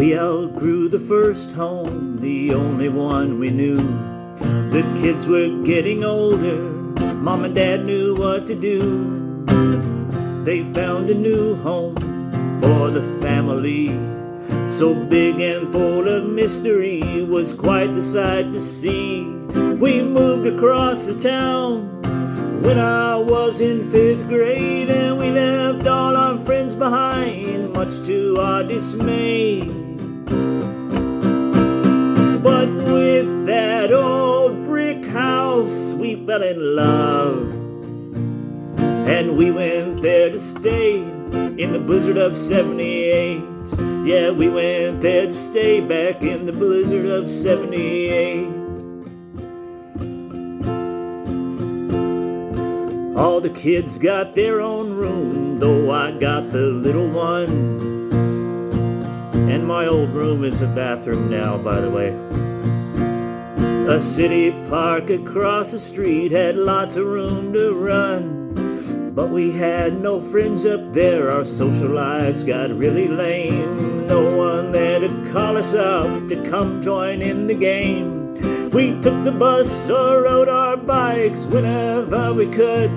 We outgrew the first home, the only one we knew. The kids were getting older, Mom and Dad knew what to do. They found a new home for the family, so big and full of mystery, was quite the sight to see. We moved across the town when I was in 5th grade, and we left all our friends behind, much to our dismay. But with that old brick house we fell in love, and we went there to stay in the blizzard of 78. Yeah, we went there to stay back in the blizzard of 78. All the kids got their own room, though I got the little one. And my old room is a bathroom now, by the way. A city park across the street had lots of room to run, but we had no friends up there, our social lives got really lame. No one there to call us out to come join in the game. We took the bus or rode our bikes whenever we could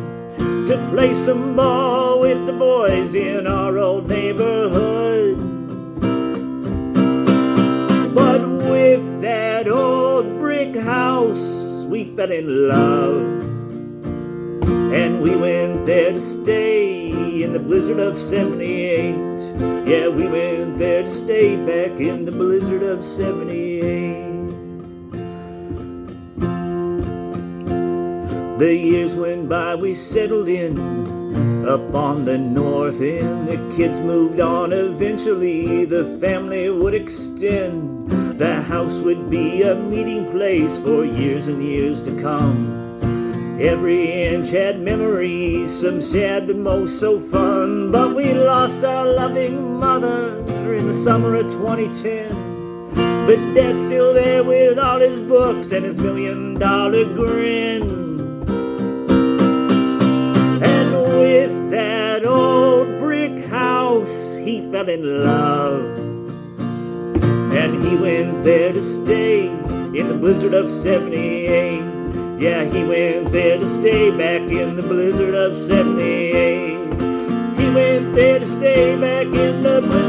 to play some ball with the boys in our old neighborhood. But with that old brick house we fell in love, and we went there to stay in the blizzard of 78. Yeah, we went there to stay back in the blizzard of 78. The years went by, we settled in up on the north end. The kids moved on eventually, the family would extend. The house would be a meeting place for years and years to come. Every inch had memories, some sad but most so fun. But we lost our loving mother in the summer of 2010. But Dad's still there with all his books and his $1 million grin. And with that old brick house he fell in love, and he went there to stay in the blizzard of 78. Yeah, he went there to stay back in the blizzard of 78. He went there to stay back in the blizzard